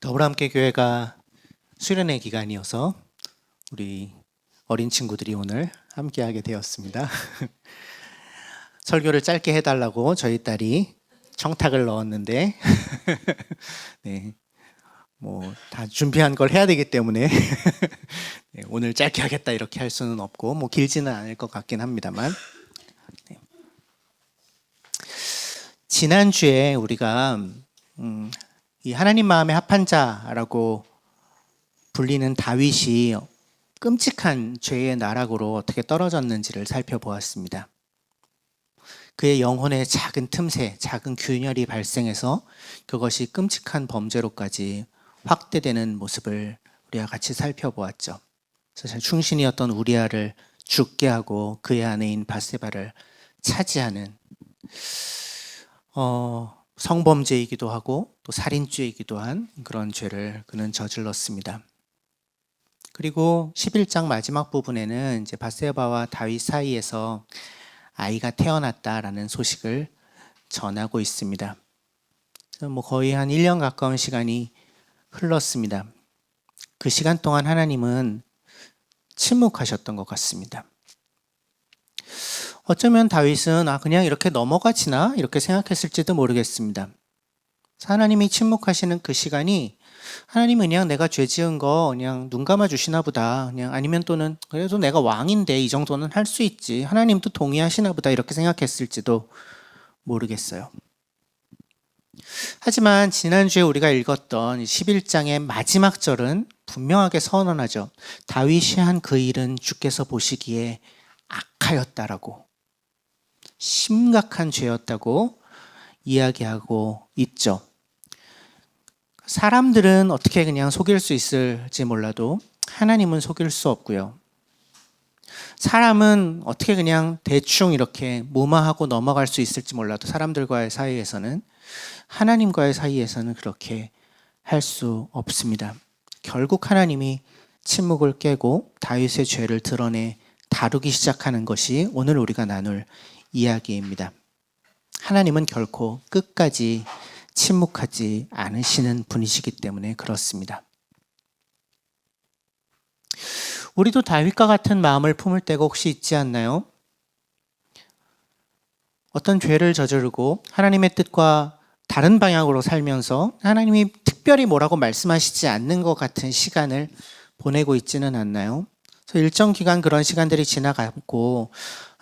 더불어함께 교회가 수련회 기간이어서 우리 어린 친구들이 오늘 함께하게 되었습니다. 설교를 짧게 해달라고 저희 딸이 청탁을 넣었는데 네, 뭐 다 준비한 걸 해야 되기 때문에 네, 오늘 짧게 하겠다 이렇게 할 수는 없고 뭐 길지는 않을 것 같긴 합니다만 네. 지난주에 우리가 이 하나님 마음에 합한 자라고 불리는 다윗이 끔찍한 죄의 나락으로 어떻게 떨어졌는지를 살펴보았습니다. 그의 영혼의 작은 틈새, 작은 균열이 발생해서 그것이 끔찍한 범죄로까지 확대되는 모습을 우리가 같이 살펴보았죠. 사실 충신이었던 우리아를 죽게 하고 그의 아내인 바세바를 차지하는 성범죄이기도 하고 또 살인죄이기도 한 그런 죄를 그는 저질렀습니다. 그리고 11장 마지막 부분에는 이제 바세바와 다윗 사이에서 아이가 태어났다라는 소식을 전하고 있습니다. 뭐 거의 한 1년 가까운 시간이 흘렀습니다. 그 시간 동안 하나님은 침묵하셨던 것 같습니다. 어쩌면 다윗은 그냥 이렇게 넘어가지나 이렇게 생각했을지도 모르겠습니다. 하나님이 침묵하시는 그 시간이 하나님은 그냥 내가 죄 지은 거 그냥 눈 감아 주시나 보다, 그냥 아니면 또는 그래도 내가 왕인데 이 정도는 할 수 있지, 하나님도 동의하시나 보다 이렇게 생각했을지도 모르겠어요. 하지만 지난주에 우리가 읽었던 11장의 마지막 절은 분명하게 선언하죠. 다윗이 한 그 일은 주께서 보시기에 악하였다라고, 심각한 죄였다고 이야기하고 있죠. 사람들은 어떻게 그냥 속일 수 있을지 몰라도 하나님은 속일 수 없고요. 사람은 어떻게 그냥 대충 이렇게 무마하고 넘어갈 수 있을지 몰라도 사람들과의 사이에서는, 하나님과의 사이에서는 그렇게 할 수 없습니다. 결국 하나님이 침묵을 깨고 다윗의 죄를 드러내 다루기 시작하는 것이 오늘 우리가 나눌 이야기입니다. 하나님은 결코 끝까지 침묵하지 않으시는 분이시기 때문에 그렇습니다. 우리도 다윗과 같은 마음을 품을 때가 혹시 있지 않나요? 어떤 죄를 저지르고 하나님의 뜻과 다른 방향으로 살면서 하나님이 특별히 뭐라고 말씀하시지 않는 것 같은 시간을 보내고 있지는 않나요? 그래서 일정 기간 그런 시간들이 지나가고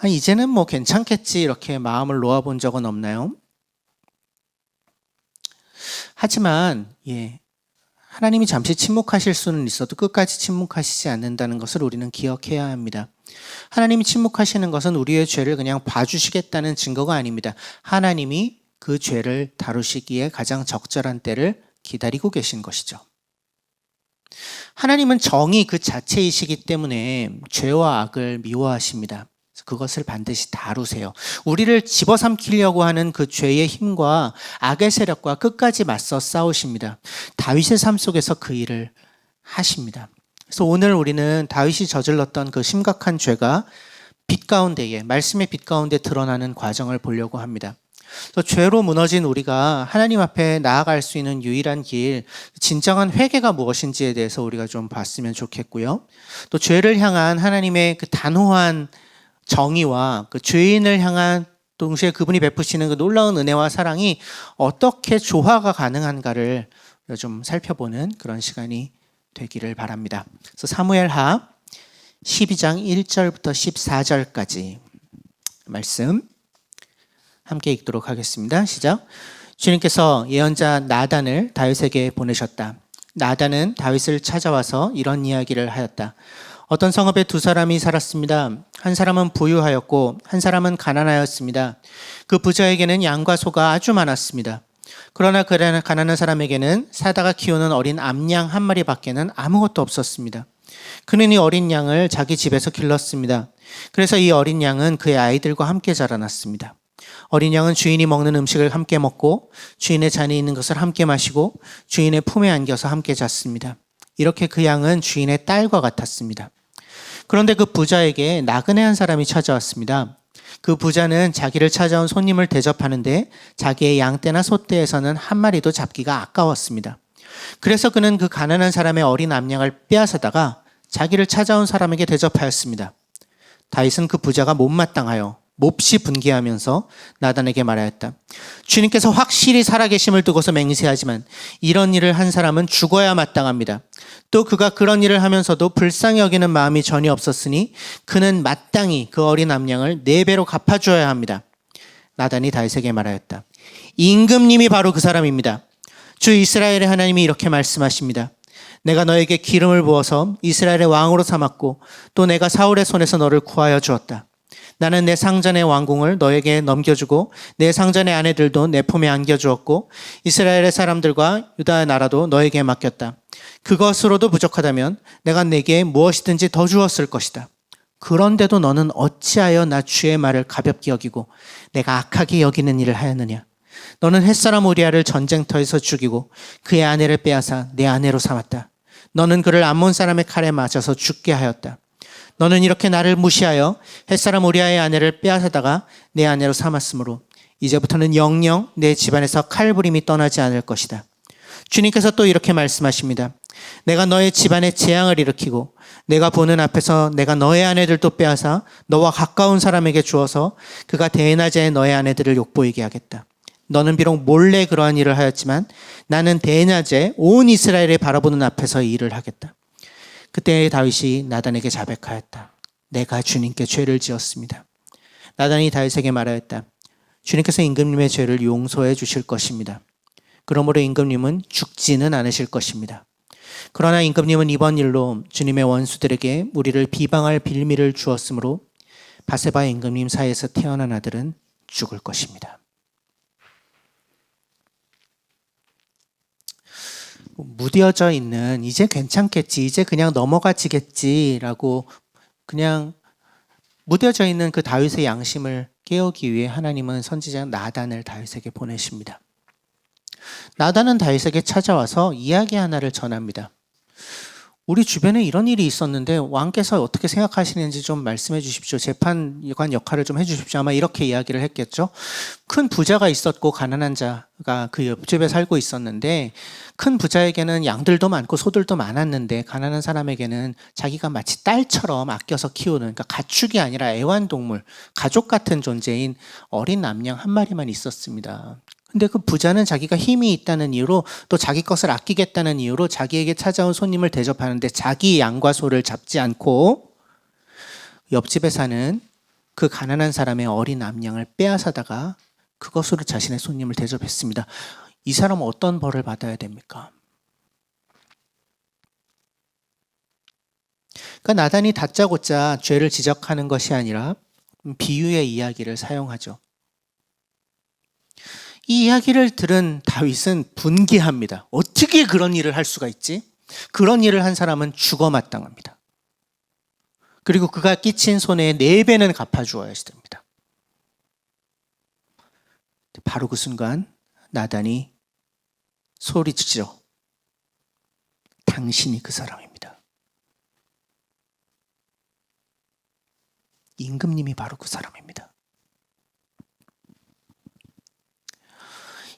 이제는 뭐 괜찮겠지 이렇게 마음을 놓아본 적은 없나요? 하지만 하나님이 잠시 침묵하실 수는 있어도 끝까지 침묵하시지 않는다는 것을 우리는 기억해야 합니다. 하나님이 침묵하시는 것은 우리의 죄를 그냥 봐주시겠다는 증거가 아닙니다. 하나님이 그 죄를 다루시기에 가장 적절한 때를 기다리고 계신 것이죠. 하나님은 정의 그 자체이시기 때문에 죄와 악을 미워하십니다. 그것을 반드시 다루세요. 우리를 집어삼키려고 하는 그 죄의 힘과 악의 세력과 끝까지 맞서 싸우십니다. 다윗의 삶 속에서 그 일을 하십니다. 그래서 오늘 우리는 다윗이 저질렀던 그 심각한 죄가 빛 가운데에, 말씀의 빛 가운데 드러나는 과정을 보려고 합니다. 죄로 무너진 우리가 하나님 앞에 나아갈 수 있는 유일한 길, 진정한 회개가 무엇인지에 대해서 우리가 좀 봤으면 좋겠고요. 또 죄를 향한 하나님의 그 단호한 정의와 그 죄인을 향한 동시에 그분이 베푸시는 그 놀라운 은혜와 사랑이 어떻게 조화가 가능한가를 좀 살펴보는 그런 시간이 되기를 바랍니다. 그래서 사무엘하 12장 1절부터 14절까지 말씀 함께 읽도록 하겠습니다. 시작. 주님께서 예언자 나단을 다윗에게 보내셨다. 나단은 다윗을 찾아와서 이런 이야기를 하였다. 어떤 성읍에 두 사람이 살았습니다. 한 사람은 부유하였고 한 사람은 가난하였습니다. 그 부자에게는 양과 소가 아주 많았습니다. 그러나 그 가난한 사람에게는 사다가 키우는 어린 암양 한 마리밖에는 아무것도 없었습니다. 그는 이 어린 양을 자기 집에서 길렀습니다. 그래서 이 어린 양은 그의 아이들과 함께 자라났습니다. 어린 양은 주인이 먹는 음식을 함께 먹고 주인의 잔에 있는 것을 함께 마시고 주인의 품에 안겨서 함께 잤습니다. 이렇게 그 양은 주인의 딸과 같았습니다. 그런데 그 부자에게 나그네 한 사람이 찾아왔습니다. 그 부자는 자기를 찾아온 손님을 대접하는데 자기의 양떼나 소떼에서는 한 마리도 잡기가 아까웠습니다. 그래서 그는 그 가난한 사람의 어린 암양을 빼앗아다가 자기를 찾아온 사람에게 대접하였습니다. 다윗은 그 부자가 못마땅하여 몹시 분개하면서 나단에게 말하였다. 주님께서 확실히 살아계심을 두고서 맹세하지만 이런 일을 한 사람은 죽어야 마땅합니다. 또 그가 그런 일을 하면서도 불쌍히 여기는 마음이 전혀 없었으니 그는 마땅히 그 어린 암양을 4배로 갚아주어야 합니다. 나단이 다윗에게 말하였다. 임금님이 바로 그 사람입니다. 주 이스라엘의 하나님이 이렇게 말씀하십니다. 내가 너에게 기름을 부어서 이스라엘의 왕으로 삼았고 또 내가 사울의 손에서 너를 구하여 주었다. 나는 내 상전의 왕궁을 너에게 넘겨주고 내 상전의 아내들도 내 품에 안겨주었고 이스라엘의 사람들과 유다의 나라도 너에게 맡겼다. 그것으로도 부족하다면 내가 내게 무엇이든지 더 주었을 것이다. 그런데도 너는 어찌하여 나 주의 말을 가볍게 여기고 내가 악하게 여기는 일을 하였느냐. 너는 햇사람 우리아를 전쟁터에서 죽이고 그의 아내를 빼앗아 내 아내로 삼았다. 너는 그를 암몬 사람의 칼에 맞아서 죽게 하였다. 너는 이렇게 나를 무시하여 햇사람 우리아의 아내를 빼앗아다가 내 아내로 삼았으므로 이제부터는 영영 내 집안에서 칼부림이 떠나지 않을 것이다. 주님께서 또 이렇게 말씀하십니다. 내가 너의 집안에 재앙을 일으키고 내가 보는 앞에서 내가 너의 아내들도 빼앗아 너와 가까운 사람에게 주어서 그가 대낮에 너의 아내들을 욕보이게 하겠다. 너는 비록 몰래 그러한 일을 하였지만 나는 대낮에 온 이스라엘을 바라보는 앞에서 이 일을 하겠다. 그때 다윗이 나단에게 자백하였다. 내가 주님께 죄를 지었습니다. 나단이 다윗에게 말하였다. 주님께서 임금님의 죄를 용서해 주실 것입니다. 그러므로 임금님은 죽지는 않으실 것입니다. 그러나 임금님은 이번 일로 주님의 원수들에게 우리를 비방할 빌미를 주었으므로 바세바 임금님 사이에서 태어난 아들은 죽을 것입니다. 무뎌져 있는 이제 괜찮겠지, 이제 그냥 넘어가지겠지라고 그냥 무뎌져 있는 그 다윗의 양심을 깨우기 위해 하나님은 선지자 나단을 다윗에게 보내십니다. 나단은 다윗에게 찾아와서 이야기 하나를 전합니다. 우리 주변에 이런 일이 있었는데 왕께서 어떻게 생각하시는지 좀 말씀해 주십시오. 재판관 역할을 좀 해주십시오. 아마 이렇게 이야기를 했겠죠. 큰 부자가 있었고 가난한 자가 그 옆집에 살고 있었는데 큰 부자에게는 양들도 많고 소들도 많았는데 가난한 사람에게는 자기가 마치 딸처럼 아껴서 키우는, 그러니까 가축이 아니라 애완동물, 가족 같은 존재인 어린 남양 한 마리만 있었습니다. 근데 그 부자는 자기가 힘이 있다는 이유로 또 자기 것을 아끼겠다는 이유로 자기에게 찾아온 손님을 대접하는데 자기 양과 소를 잡지 않고 옆집에 사는 그 가난한 사람의 어린 암양을 빼앗아다가 그것으로 자신의 손님을 대접했습니다. 이 사람은 어떤 벌을 받아야 됩니까? 그러니까 나단이 다짜고짜 죄를 지적하는 것이 아니라 비유의 이야기를 사용하죠. 이 이야기를 들은 다윗은 분개합니다. 어떻게 그런 일을 할 수가 있지? 그런 일을 한 사람은 죽어 마땅합니다. 그리고 그가 끼친 손해의 4배는 갚아주어야 됩니다. 바로 그 순간 나단이 소리치죠. 당신이 그 사람입니다. 임금님이 바로 그 사람입니다.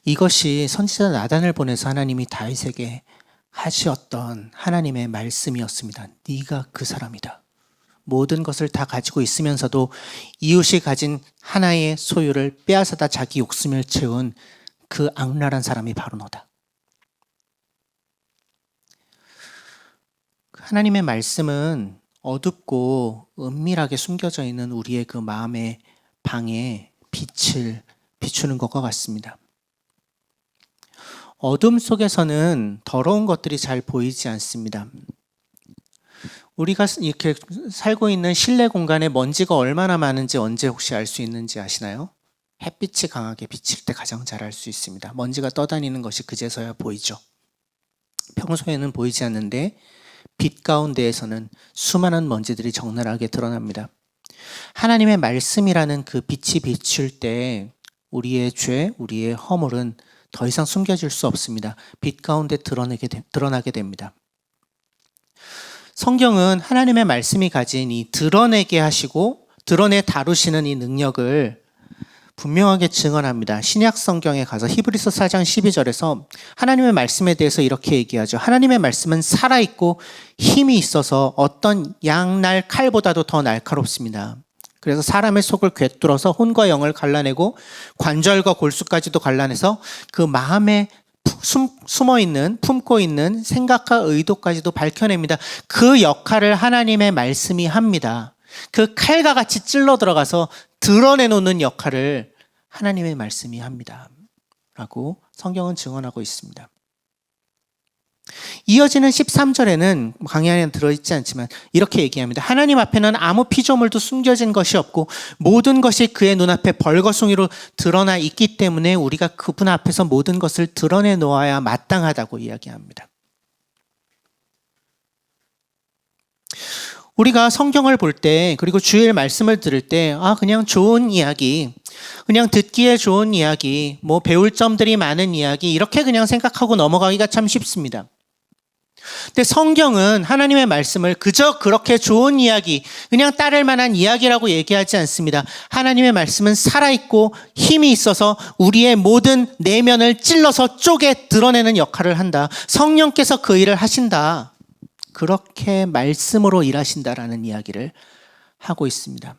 이것이 선지자 나단을 보내서 하나님이 다윗에게 하셨던 하나님의 말씀이었습니다. 네가 그 사람이다. 모든 것을 다 가지고 있으면서도 이웃이 가진 하나의 소유를 빼앗아다 자기 욕심을 채운 그 악랄한 사람이 바로 너다. 하나님의 말씀은 어둡고 은밀하게 숨겨져 있는 우리의 그 마음의 방에 빛을 비추는 것과 같습니다. 어둠 속에서는 더러운 것들이 잘 보이지 않습니다. 우리가 이렇게 살고 있는 실내 공간에 먼지가 얼마나 많은지 언제 혹시 알 수 있는지 아시나요? 햇빛이 강하게 비칠 때 가장 잘 알 수 있습니다. 먼지가 떠다니는 것이 그제서야 보이죠. 평소에는 보이지 않는데 빛 가운데에서는 수많은 먼지들이 적나라하게 드러납니다. 하나님의 말씀이라는 그 빛이 비출 때 우리의 죄, 우리의 허물은 더 이상 숨겨질 수 없습니다. 빛 가운데 드러나게 됩니다. 성경은 하나님의 말씀이 가진 이 드러내게 하시고 드러내 다루시는 이 능력을 분명하게 증언합니다. 신약 성경에 가서 히브리서 4장 12절에서 하나님의 말씀에 대해서 이렇게 얘기하죠. 하나님의 말씀은 살아있고 힘이 있어서 어떤 양날 칼보다도 더 날카롭습니다. 그래서 사람의 속을 꿰뚫어서 혼과 영을 갈라내고 관절과 골수까지도 갈라내서 그 마음에 품고 있는 생각과 의도까지도 밝혀냅니다. 그 역할을 하나님의 말씀이 합니다. 그 칼과 같이 찔러 들어가서 드러내놓는 역할을 하나님의 말씀이 합니다. 라고 성경은 증언하고 있습니다. 이어지는 13절에는 강의 안에 들어있지 않지만 이렇게 얘기합니다. 하나님 앞에는 아무 피조물도 숨겨진 것이 없고 모든 것이 그의 눈앞에 벌거숭이로 드러나 있기 때문에 우리가 그분 앞에서 모든 것을 드러내 놓아야 마땅하다고 이야기합니다. 우리가 성경을 볼 때, 그리고 주일 말씀을 들을 때, 그냥 좋은 이야기, 그냥 듣기에 좋은 이야기, 배울 점들이 많은 이야기, 이렇게 그냥 생각하고 넘어가기가 참 쉽습니다. 근데 성경은 하나님의 말씀을 그저 그렇게 좋은 이야기, 그냥 따를 만한 이야기라고 얘기하지 않습니다. 하나님의 말씀은 살아있고 힘이 있어서 우리의 모든 내면을 찔러서 쪼개 드러내는 역할을 한다. 성령께서 그 일을 하신다. 그렇게 말씀으로 일하신다라는 이야기를 하고 있습니다.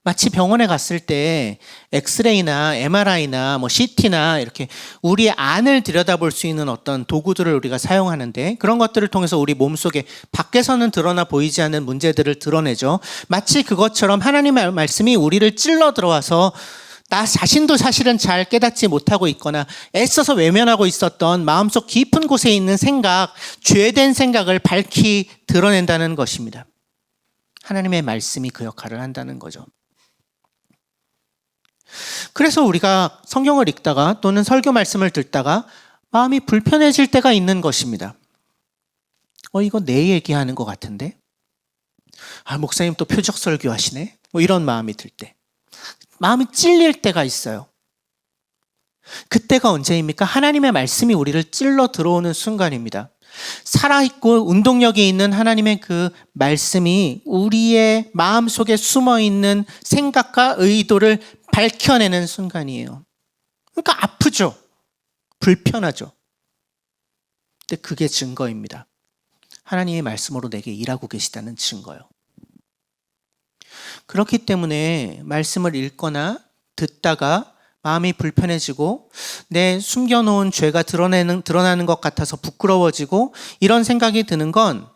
마치 병원에 갔을 때 엑스레이나 MRI나 CT나 이렇게 우리 안을 들여다볼 수 있는 어떤 도구들을 우리가 사용하는데 그런 것들을 통해서 우리 몸속에 밖에서는 드러나 보이지 않는 문제들을 드러내죠. 마치 그것처럼 하나님의 말씀이 우리를 찔러 들어와서 나 자신도 사실은 잘 깨닫지 못하고 있거나 애써서 외면하고 있었던 마음속 깊은 곳에 있는 생각, 죄된 생각을 밝히 드러낸다는 것입니다. 하나님의 말씀이 그 역할을 한다는 거죠. 그래서 우리가 성경을 읽다가 또는 설교 말씀을 듣다가 마음이 불편해질 때가 있는 것입니다. 이거 내 얘기하는 것 같은데? 목사님 또 표적 설교 하시네? 이런 마음이 들 때. 마음이 찔릴 때가 있어요. 그때가 언제입니까? 하나님의 말씀이 우리를 찔러 들어오는 순간입니다. 살아있고 운동력이 있는 하나님의 그 말씀이 우리의 마음속에 숨어있는 생각과 의도를 밝혀내는 순간이에요. 그러니까 아프죠. 불편하죠. 근데 그게 증거입니다. 하나님의 말씀으로 내게 일하고 계시다는 증거요. 그렇기 때문에 말씀을 읽거나 듣다가 마음이 불편해지고 내 숨겨놓은 죄가 드러나는 것 같아서 부끄러워지고 이런 생각이 드는 건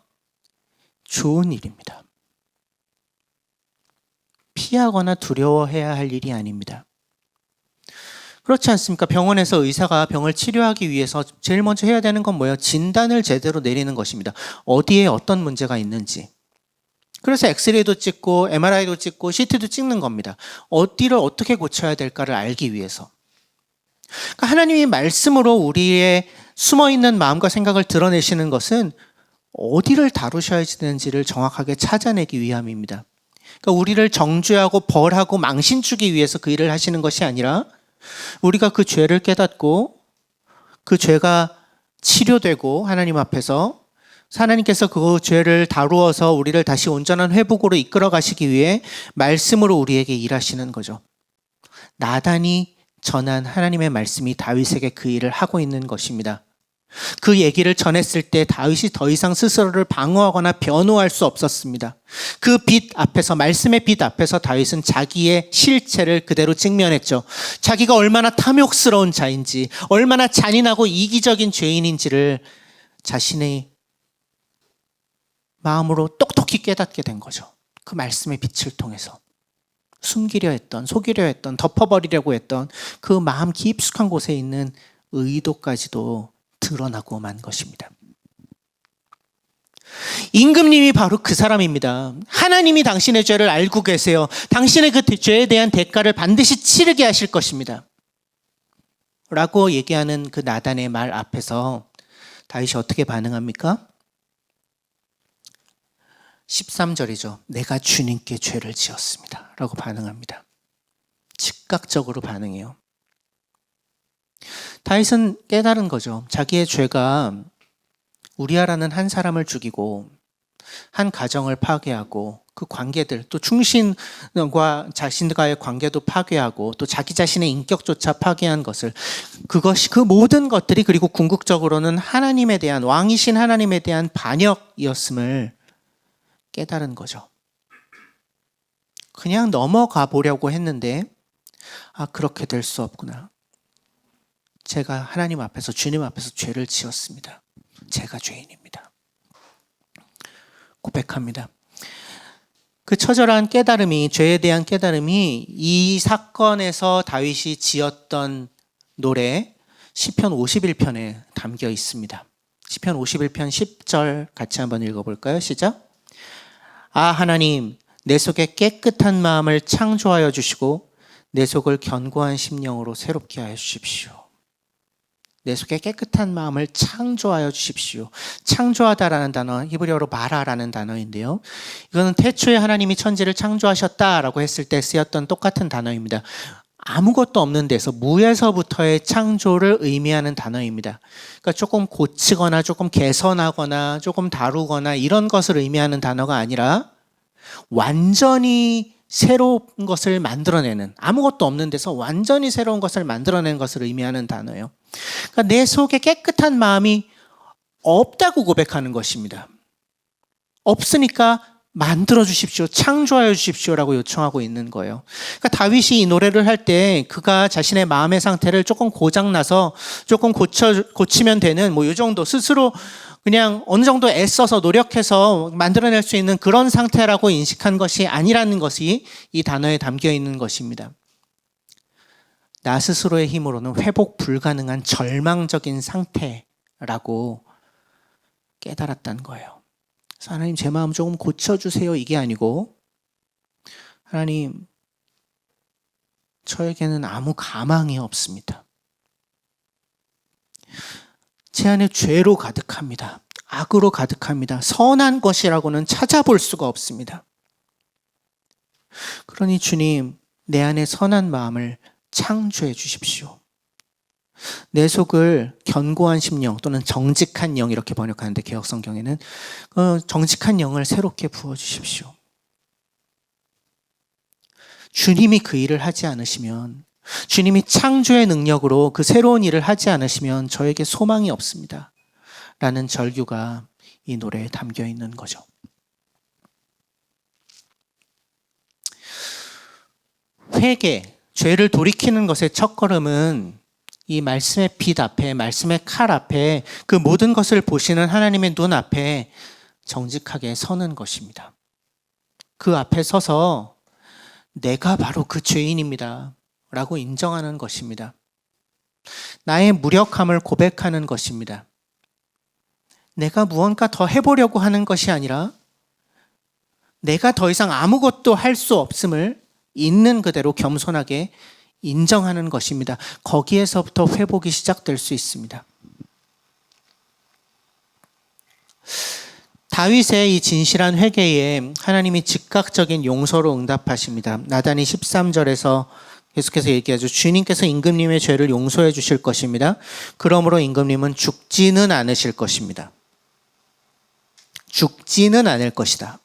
좋은 일입니다. 피하거나 두려워해야 할 일이 아닙니다. 그렇지 않습니까? 병원에서 의사가 병을 치료하기 위해서 제일 먼저 해야 되는 건 뭐예요? 진단을 제대로 내리는 것입니다. 어디에 어떤 문제가 있는지. 그래서 엑스레이도 찍고 MRI도 찍고 CT도 찍는 겁니다. 어디를 어떻게 고쳐야 될까를 알기 위해서. 그러니까 하나님이 말씀으로 우리의 숨어있는 마음과 생각을 드러내시는 것은 어디를 다루셔야 되는지를 정확하게 찾아내기 위함입니다. 그러니까 우리를 정죄하고 벌하고 망신 주기 위해서 그 일을 하시는 것이 아니라 우리가 그 죄를 깨닫고 그 죄가 치료되고 하나님 앞에서 하나님께서 그 죄를 다루어서 우리를 다시 온전한 회복으로 이끌어 가시기 위해 말씀으로 우리에게 일하시는 거죠. 나단이 전한 하나님의 말씀이 다윗에게 그 일을 하고 있는 것입니다. 그 얘기를 전했을 때 다윗이 더 이상 스스로를 방어하거나 변호할 수 없었습니다. 그 빛 앞에서, 말씀의 빛 앞에서 다윗은 자기의 실체를 그대로 직면했죠. 자기가 얼마나 탐욕스러운 자인지, 얼마나 잔인하고 이기적인 죄인인지를 자신의 마음으로 똑똑히 깨닫게 된 거죠. 그 말씀의 빛을 통해서. 숨기려 했던, 속이려 했던, 덮어버리려고 했던 그 마음 깊숙한 곳에 있는 의도까지도 드러나고 만 것입니다. 임금님이 바로 그 사람입니다. 하나님이 당신의 죄를 알고 계세요. 당신의 그 죄에 대한 대가를 반드시 치르게 하실 것입니다. 라고 얘기하는 그 나단의 말 앞에서 다윗이 어떻게 반응합니까? 13절이죠. 내가 주님께 죄를 지었습니다. 라고 반응합니다. 즉각적으로 반응해요. 다윗은 깨달은 거죠. 자기의 죄가 우리아라는 한 사람을 죽이고 한 가정을 파괴하고 그 관계들, 또 충신과 자신과의 관계도 파괴하고 또 자기 자신의 인격조차 파괴한 것을, 그것이, 그 모든 것들이, 그리고 궁극적으로는 하나님에 대한, 왕이신 하나님에 대한 반역이었음을 깨달은 거죠. 그냥 넘어가 보려고 했는데 그렇게 될 수 없구나. 제가 하나님 앞에서, 주님 앞에서 죄를 지었습니다. 제가 죄인입니다. 고백합니다. 그 처절한 깨달음이, 죄에 대한 깨달음이 이 사건에서 다윗이 지었던 노래 시편 51편에 담겨 있습니다. 시편 51편 10절 같이 한번 읽어볼까요? 시작. 하나님, 내 속에 깨끗한 마음을 창조하여 주시고 내 속을 견고한 심령으로 새롭게 하여 주십시오. 내 속에 깨끗한 마음을 창조하여 주십시오. 창조하다라는 단어, 히브리어로 바라라는 단어인데요. 이거는 태초에 하나님이 천지를 창조하셨다라고 했을 때 쓰였던 똑같은 단어입니다. 아무것도 없는 데서, 무에서부터의 창조를 의미하는 단어입니다. 그러니까 조금 고치거나 조금 개선하거나 조금 다루거나 이런 것을 의미하는 단어가 아니라 완전히 새로운 것을 만들어내는, 아무것도 없는 데서 완전히 새로운 것을 만들어내는 것을 의미하는 단어예요. 그러니까 내 속에 깨끗한 마음이 없다고 고백하는 것입니다. 없으니까 만들어 주십시오, 창조하여 주십시오라고 요청하고 있는 거예요. 그러니까 다윗이 이 노래를 할 때 그가 자신의 마음의 상태를 조금 고장나서 조금 고치면 되는, 뭐 이 정도, 스스로 그냥 어느 정도 애써서 노력해서 만들어낼 수 있는 그런 상태라고 인식한 것이 아니라는 것이 이 단어에 담겨 있는 것입니다. 나 스스로의 힘으로는 회복 불가능한 절망적인 상태라고 깨달았다는 거예요. 그래서 하나님, 제 마음 조금 고쳐주세요, 이게 아니고, 하나님, 저에게는 아무 가망이 없습니다. 제 안에 죄로 가득합니다. 악으로 가득합니다. 선한 것이라고는 찾아볼 수가 없습니다. 그러니 주님, 내 안에 선한 마음을 창조해 주십시오. 내 속을 견고한 심령 또는 정직한 영, 이렇게 번역하는데 개역성경에는 정직한 영을 새롭게 부어주십시오. 주님이 그 일을 하지 않으시면, 주님이 창조의 능력으로 그 새로운 일을 하지 않으시면 저에게 소망이 없습니다 라는 절규가 이 노래에 담겨 있는 거죠. 회개, 죄를 돌이키는 것의 첫걸음은 이 말씀의 빛 앞에, 말씀의 칼 앞에, 그 모든 것을 보시는 하나님의 눈 앞에 정직하게 서는 것입니다. 그 앞에 서서 내가 바로 그 죄인입니다 라고 인정하는 것입니다. 나의 무력함을 고백하는 것입니다. 내가 무언가 더 해보려고 하는 것이 아니라 내가 더 이상 아무것도 할 수 없음을 있는 그대로 겸손하게 인정하는 것입니다. 거기에서부터 회복이 시작될 수 있습니다. 다윗의 이 진실한 회개에 하나님이 즉각적인 용서로 응답하십니다. 나단이 13절에서 계속해서 얘기하죠. 주님께서 임금님의 죄를 용서해 주실 것입니다. 그러므로 임금님은 죽지는 않으실 것입니다. 죽지는 않을 것이다.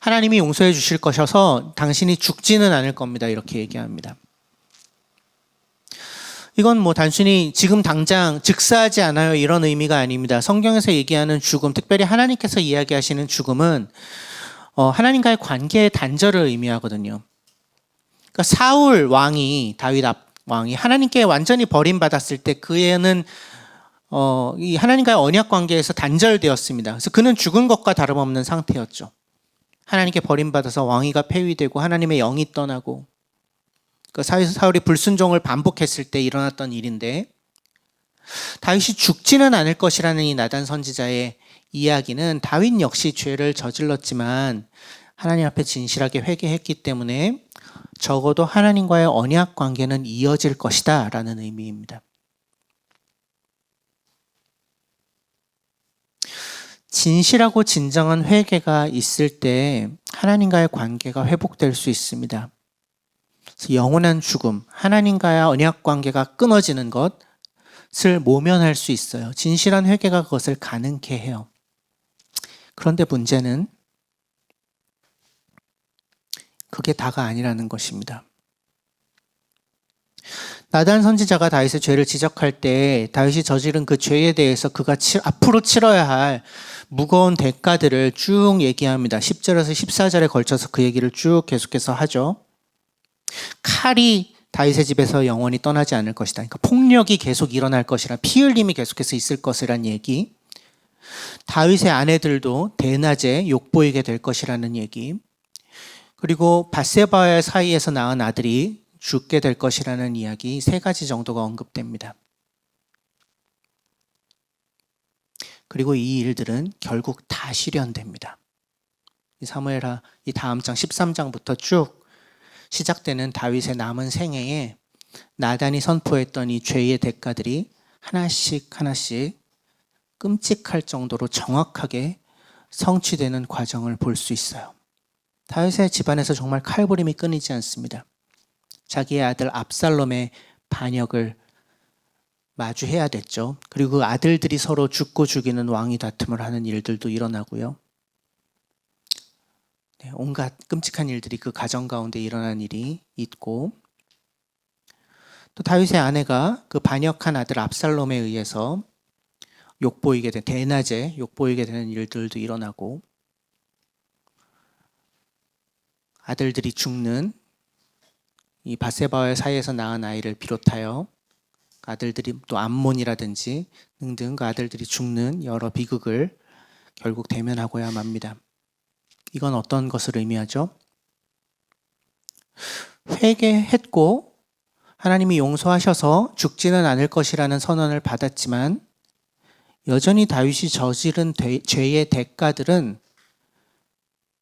하나님이 용서해 주실 것이어서 당신이 죽지는 않을 겁니다. 이렇게 얘기합니다. 이건 뭐 단순히 지금 당장 즉사하지 않아요, 이런 의미가 아닙니다. 성경에서 얘기하는 죽음, 특별히 하나님께서 이야기하시는 죽음은 하나님과의 관계의 단절을 의미하거든요. 그러니까 사울 왕이, 다윗 왕이 하나님께 완전히 버림받았을 때 그는 이 하나님과의 언약 관계에서 단절되었습니다. 그래서 그는 죽은 것과 다름없는 상태였죠. 하나님께 버림받아서 왕위가 폐위되고 하나님의 영이 떠나고, 사울이 불순종을 반복했을 때 일어났던 일인데, 다윗이 죽지는 않을 것이라는 이 나단 선지자의 이야기는 다윗 역시 죄를 저질렀지만 하나님 앞에 진실하게 회개했기 때문에 적어도 하나님과의 언약 관계는 이어질 것이다 라는 의미입니다. 진실하고 진정한 회개가 있을 때 하나님과의 관계가 회복될 수 있습니다. 그래서 영원한 죽음, 하나님과의 언약 관계가 끊어지는 것을 모면할 수 있어요. 진실한 회개가 그것을 가능케 해요. 그런데 문제는 그게 다가 아니라는 것입니다. 나단 선지자가 다윗의 죄를 지적할 때 다윗이 저지른 그 죄에 대해서 그가 앞으로 치러야 할 무거운 대가들을 쭉 얘기합니다. 10절에서 14절에 걸쳐서 그 얘기를 쭉 계속해서 하죠. 칼이 다윗의 집에서 영원히 떠나지 않을 것이다. 그러니까 폭력이 계속 일어날 것이라, 피 흘림이 계속해서 있을 것이란 얘기. 다윗의 아내들도 대낮에 욕보이게 될 것이라는 얘기. 그리고 밧세바와의 사이에서 낳은 아들이 죽게 될 것이라는 이야기, 세 가지 정도가 언급됩니다. 그리고 이 일들은 결국 다 실현됩니다. 이 사무엘하 이 다음 장 13장부터 쭉 시작되는 다윗의 남은 생애에 나단이 선포했던 이 죄의 대가들이 하나씩 끔찍할 정도로 정확하게 성취되는 과정을 볼 수 있어요. 다윗의 집안에서 정말 칼부림이 끊이지 않습니다. 자기의 아들 압살롬의 반역을 마주해야 됐죠. 그리고 그 아들들이 서로 죽고 죽이는 왕위 다툼을 하는 일들도 일어나고요. 온갖 끔찍한 일들이 그 가정 가운데 일어난 일이 있고, 또 다윗의 아내가 그 반역한 아들 압살롬에 의해서 대낮에 욕보이게 되는 일들도 일어나고, 아들들이 죽는 이 밧세바와의 사이에서 낳은 아이를 비롯하여 아들들이 또 암몬이라든지 등등 그 아들들이 죽는 여러 비극을 결국 대면하고야 맙니다. 이건 어떤 것을 의미하죠? 회개했고 하나님이 용서하셔서 죽지는 않을 것이라는 선언을 받았지만 여전히 다윗이 저지른 죄의 대가들은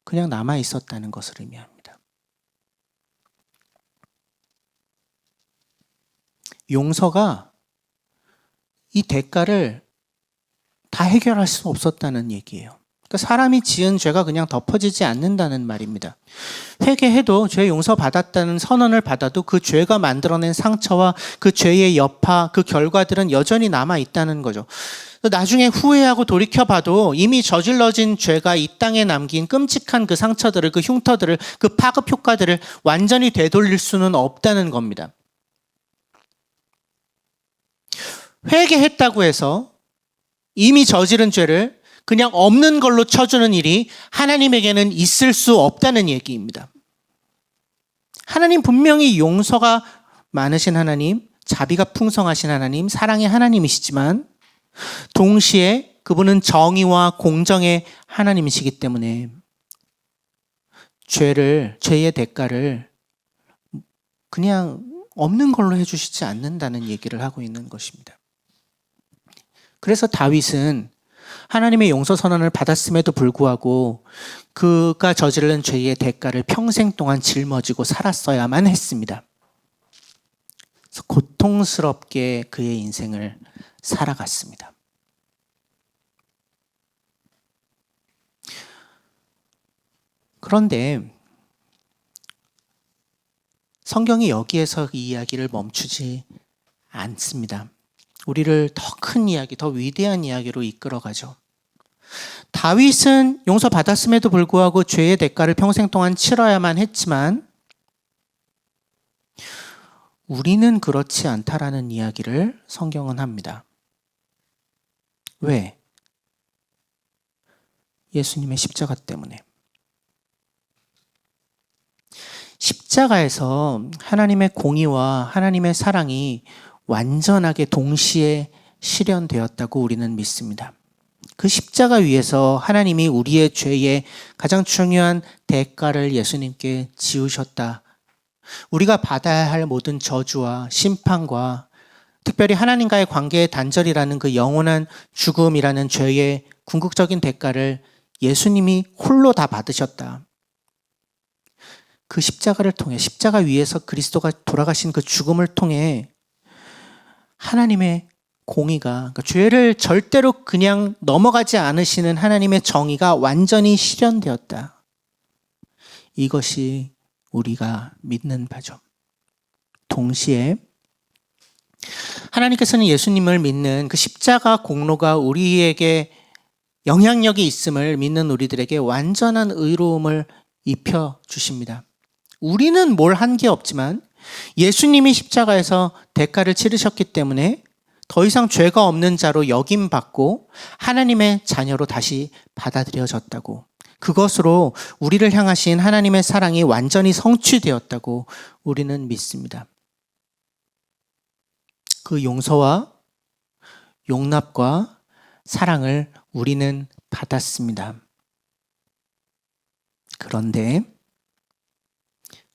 그냥 남아 있었다는 것을 의미합니다. 용서가 이 대가를 다 해결할 수 없었다는 얘기예요. 그러니까 사람이 지은 죄가 그냥 덮어지지 않는다는 말입니다. 회개해도 죄 용서받았다는 선언을 받아도 그 죄가 만들어낸 상처와 그 죄의 여파, 그 결과들은 여전히 남아 있다는 거죠. 나중에 후회하고 돌이켜봐도 이미 저질러진 죄가 이 땅에 남긴 끔찍한 그 상처들을, 그 흉터들을, 그 파급 효과들을 완전히 되돌릴 수는 없다는 겁니다. 회개했다고 해서 이미 저지른 죄를 그냥 없는 걸로 쳐주는 일이 하나님에게는 있을 수 없다는 얘기입니다. 하나님 분명히 용서가 많으신 하나님, 자비가 풍성하신 하나님, 사랑의 하나님이시지만 동시에 그분은 정의와 공정의 하나님이시기 때문에 죄의 대가를 그냥 없는 걸로 해주시지 않는다는 얘기를 하고 있는 것입니다. 그래서 다윗은 하나님의 용서 선언을 받았음에도 불구하고 그가 저지른 죄의 대가를 평생 동안 짊어지고 살았어야만 했습니다. 그래서 고통스럽게 그의 인생을 살아갔습니다. 그런데 성경이 여기에서 이 이야기를 멈추지 않습니다. 우리를 더 큰 이야기, 더 위대한 이야기로 이끌어가죠. 다윗은 용서받았음에도 불구하고 죄의 대가를 평생 동안 치러야만 했지만 우리는 그렇지 않다라는 이야기를 성경은 합니다. 왜? 예수님의 십자가 때문에. 십자가에서 하나님의 공의와 하나님의 사랑이 완전하게 동시에 실현되었다고 우리는 믿습니다. 그 십자가 위에서 하나님이 우리의 죄의 가장 중요한 대가를 예수님께 지으셨다. 우리가 받아야 할 모든 저주와 심판과 특별히 하나님과의 관계의 단절이라는 그 영원한 죽음이라는 죄의 궁극적인 대가를 예수님이 홀로 다 받으셨다. 그 십자가를 통해, 십자가 위에서 그리스도가 돌아가신 그 죽음을 통해 하나님의 공의가, 그러니까 죄를 절대로 그냥 넘어가지 않으시는 하나님의 정의가 완전히 실현되었다. 이것이 우리가 믿는 바죠. 동시에 하나님께서는 예수님을 믿는 그 십자가 공로가 우리에게 영향력이 있음을 믿는 우리들에게 완전한 의로움을 입혀 주십니다. 우리는 뭘 한 게 없지만 예수님이 십자가에서 대가를 치르셨기 때문에 더 이상 죄가 없는 자로 여김받고 하나님의 자녀로 다시 받아들여졌다고, 그것으로 우리를 향하신 하나님의 사랑이 완전히 성취되었다고 우리는 믿습니다. 그 용서와 용납과 사랑을 우리는 받았습니다. 그런데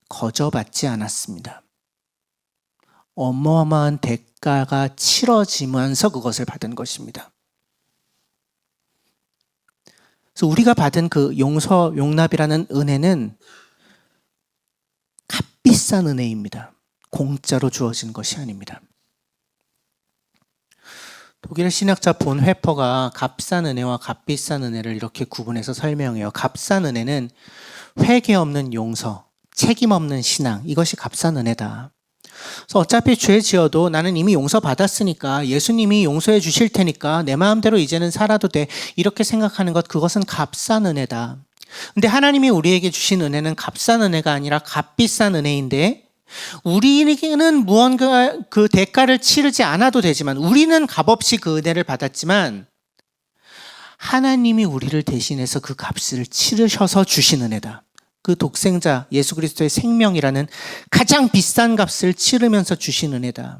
거저받지 않았습니다. 어마어마한 대가가 치러지면서 그것을 받은 것입니다. 그래서 우리가 받은 그 용서, 용납이라는 은혜는 값비싼 은혜입니다. 공짜로 주어진 것이 아닙니다. 독일 신학자 본 회퍼가 값싼 은혜와 값비싼 은혜를 이렇게 구분해서 설명해요. 값싼 은혜는 회개 없는 용서, 책임 없는 신앙, 이것이 값싼 은혜다. 그래서 어차피 죄 지어도 나는 이미 용서받았으니까 예수님이 용서해 주실 테니까 내 마음대로 이제는 살아도 돼, 이렇게 생각하는 것, 그것은 값싼 은혜다. 근데 하나님이 우리에게 주신 은혜는 값싼 은혜가 아니라 값비싼 은혜인데, 우리에게는 무언가 그 대가를 치르지 않아도 되지만, 우리는 값없이 그 은혜를 받았지만 하나님이 우리를 대신해서 그 값을 치르셔서 주신 은혜다. 그 독생자 예수 그리스도의 생명이라는 가장 비싼 값을 치르면서 주신 은혜다.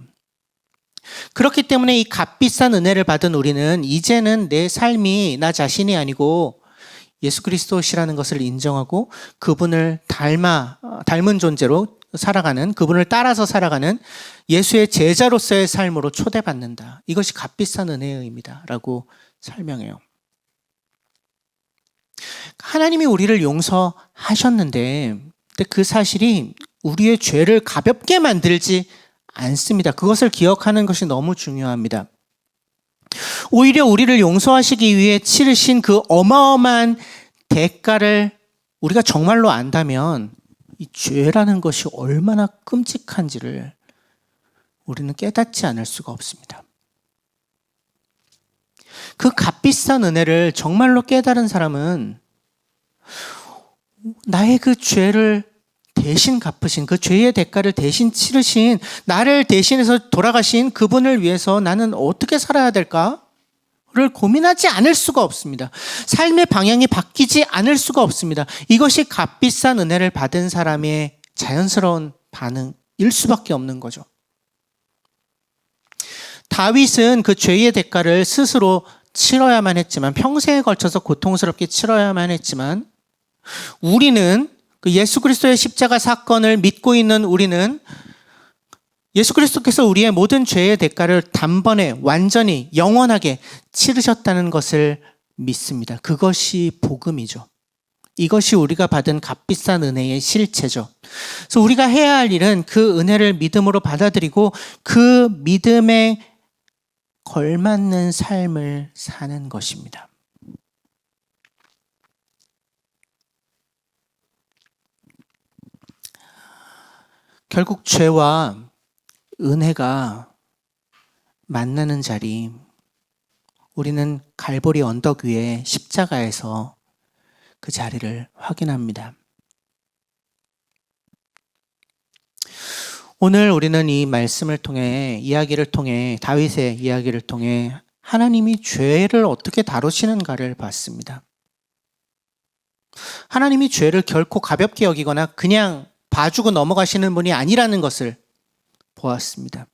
그렇기 때문에 이 값비싼 은혜를 받은 우리는 이제는 내 삶이 나 자신이 아니고 예수 그리스도시라는 것을 인정하고 그분을 닮은 존재로 살아가는, 그분을 따라서 살아가는 예수의 제자로서의 삶으로 초대받는다. 이것이 값비싼 은혜입니다 라고 설명해요. 하나님이 우리를 용서하셨는데 그 사실이 우리의 죄를 가볍게 만들지 않습니다. 그것을 기억하는 것이 너무 중요합니다. 오히려 우리를 용서하시기 위해 치르신 그 어마어마한 대가를 우리가 정말로 안다면 이 죄라는 것이 얼마나 끔찍한지를 우리는 깨닫지 않을 수가 없습니다. 그 값비싼 은혜를 정말로 깨달은 사람은 나의 그 죄를 대신 갚으신, 그 죄의 대가를 대신 치르신, 나를 대신해서 돌아가신 그분을 위해서 나는 어떻게 살아야 될까를 고민하지 않을 수가 없습니다. 삶의 방향이 바뀌지 않을 수가 없습니다. 이것이 값비싼 은혜를 받은 사람의 자연스러운 반응일 수밖에 없는 거죠. 다윗은 그 죄의 대가를 스스로 치러야만 했지만, 평생에 걸쳐서 고통스럽게 치러야만 했지만, 우리는 그 예수 그리스도의 십자가 사건을 믿고 있는 우리는 예수 그리스도께서 우리의 모든 죄의 대가를 단번에 완전히 영원하게 치르셨다는 것을 믿습니다. 그것이 복음이죠. 이것이 우리가 받은 값비싼 은혜의 실체죠. 그래서 우리가 해야 할 일은 그 은혜를 믿음으로 받아들이고 그 믿음에 걸맞는 삶을 사는 것입니다. 결국 죄와 은혜가 만나는 자리, 우리는 갈보리 언덕 위에 십자가에서 그 자리를 확인합니다. 오늘 우리는 이 말씀을 통해, 이야기를 통해, 다윗의 이야기를 통해 하나님이 죄를 어떻게 다루시는가를 봤습니다. 하나님이 죄를 결코 가볍게 여기거나 그냥 봐주고 넘어가시는 분이 아니라는 것을 보았습니다.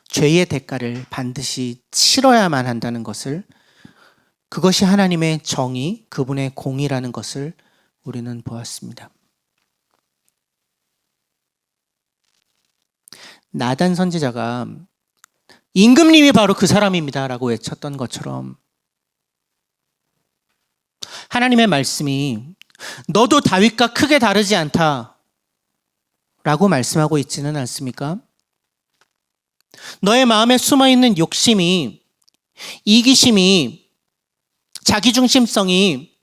죄의 대가를 반드시 치러야만 한다는 것을, 그것이 하나님의 정의, 그분의 공의라는 것을 우리는 보았습니다. 나단 선지자가 임금님이 바로 그 사람입니다 라고 외쳤던 것처럼 하나님의 말씀이 너도 다윗과 크게 다르지 않다 라고 말씀하고 있지는 않습니까? 너의 마음에 숨어있는 욕심이, 이기심이, 자기중심성이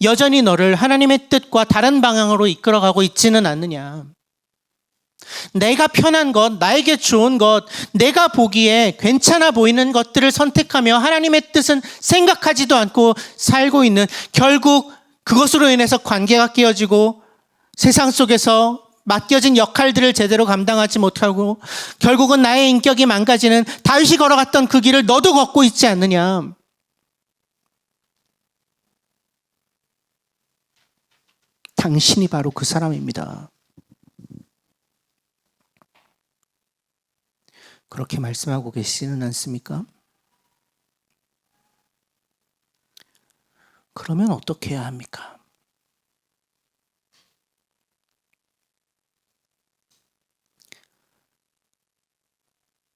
여전히 너를 하나님의 뜻과 다른 방향으로 이끌어가고 있지는 않느냐. 내가 편한 것, 나에게 좋은 것, 내가 보기에 괜찮아 보이는 것들을 선택하며 하나님의 뜻은 생각하지도 않고 살고 있는, 결국 그것으로 인해서 관계가 깨어지고 세상 속에서 맡겨진 역할들을 제대로 감당하지 못하고 결국은 나의 인격이 망가지는 다윗이 걸어갔던 그 길을 너도 걷고 있지 않느냐. 당신이 바로 그 사람입니다. 그렇게 말씀하고 계시지는 않습니까? 그러면 어떻게 해야 합니까?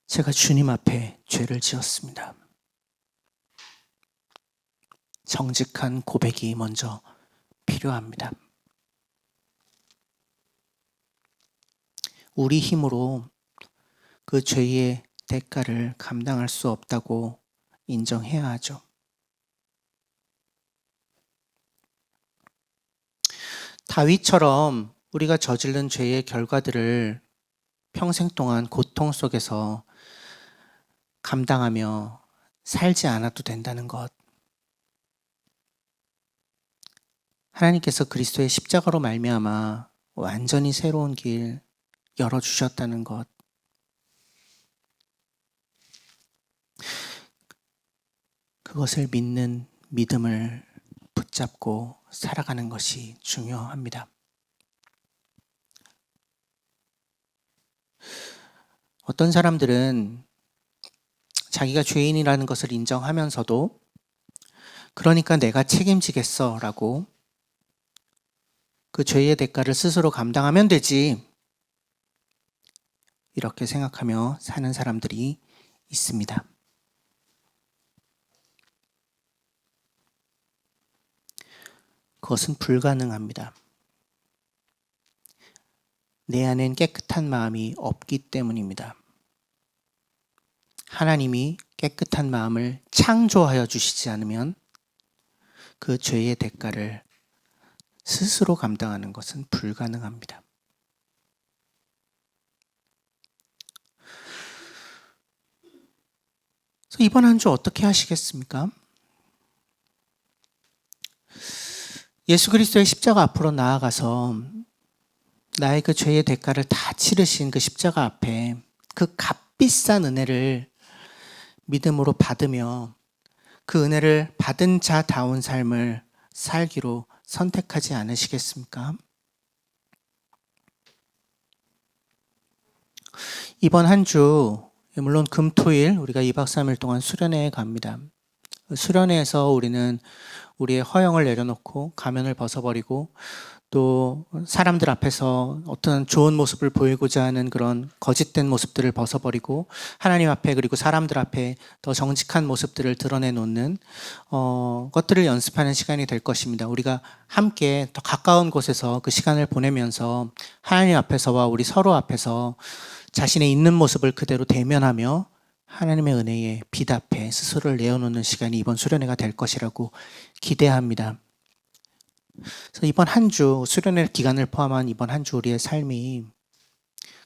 제가 주님 앞에 죄를 지었습니다. 정직한 고백이 먼저 필요합니다. 우리 힘으로 그 죄의 대가를 감당할 수 없다고 인정해야 하죠. 다윗처럼 우리가 저지른 죄의 결과들을 평생 동안 고통 속에서 감당하며 살지 않아도 된다는 것. 하나님께서 그리스도의 십자가로 말미암아 완전히 새로운 길 열어주셨다는 것. 그것을 믿는 믿음을 붙잡고 살아가는 것이 중요합니다. 어떤 사람들은 자기가 죄인이라는 것을 인정하면서도 그러니까 내가 책임지겠어 라고 그 죄의 대가를 스스로 감당하면 되지 이렇게 생각하며 사는 사람들이 있습니다. 그것은 불가능합니다. 내 안엔 깨끗한 마음이 없기 때문입니다. 하나님이 깨끗한 마음을 창조하여 주시지 않으면 그 죄의 대가를 스스로 감당하는 것은 불가능합니다. 그래서 이번 한 주 어떻게 하시겠습니까? 예수 그리스도의 십자가 앞으로 나아가서 나의 그 죄의 대가를 다 치르신 그 십자가 앞에 그 값비싼 은혜를 믿음으로 받으며 그 은혜를 받은 자다운 삶을 살기로 선택하지 않으시겠습니까? 이번 한 주 물론 금, 토, 일 우리가 2박 3일 동안 수련회에 갑니다. 수련회에서 우리는 우리의 허영을 내려놓고 가면을 벗어버리고 또 사람들 앞에서 어떤 좋은 모습을 보이고자 하는 그런 거짓된 모습들을 벗어버리고 하나님 앞에 그리고 사람들 앞에 더 정직한 모습들을 드러내놓는 것들을 연습하는 시간이 될 것입니다. 우리가 함께 더 가까운 곳에서 그 시간을 보내면서 하나님 앞에서와 우리 서로 앞에서 자신의 있는 모습을 그대로 대면하며 하나님의 은혜에 빛 앞에 스스로를 내어놓는 시간이 이번 수련회가 될 것이라고 기대합니다. 그래서 이번 한 주, 수련회 기간을 포함한 이번 한 주 우리의 삶이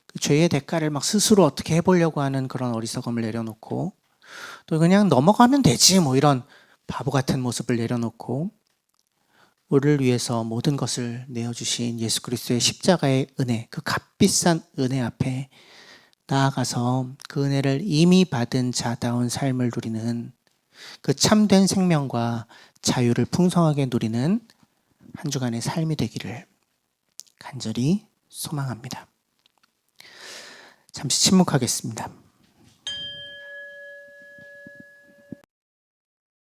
그 죄의 대가를 막 스스로 어떻게 해보려고 하는 그런 어리석음을 내려놓고 또 그냥 넘어가면 되지 뭐 이런 바보 같은 모습을 내려놓고 우리를 위해서 모든 것을 내어주신 예수 그리스도의 십자가의 은혜, 그 값비싼 은혜 앞에 나아가서 그 은혜를 이미 받은 자다운 삶을 누리는 그 참된 생명과 자유를 풍성하게 누리는 한 주간의 삶이 되기를 간절히 소망합니다. 잠시 침묵하겠습니다.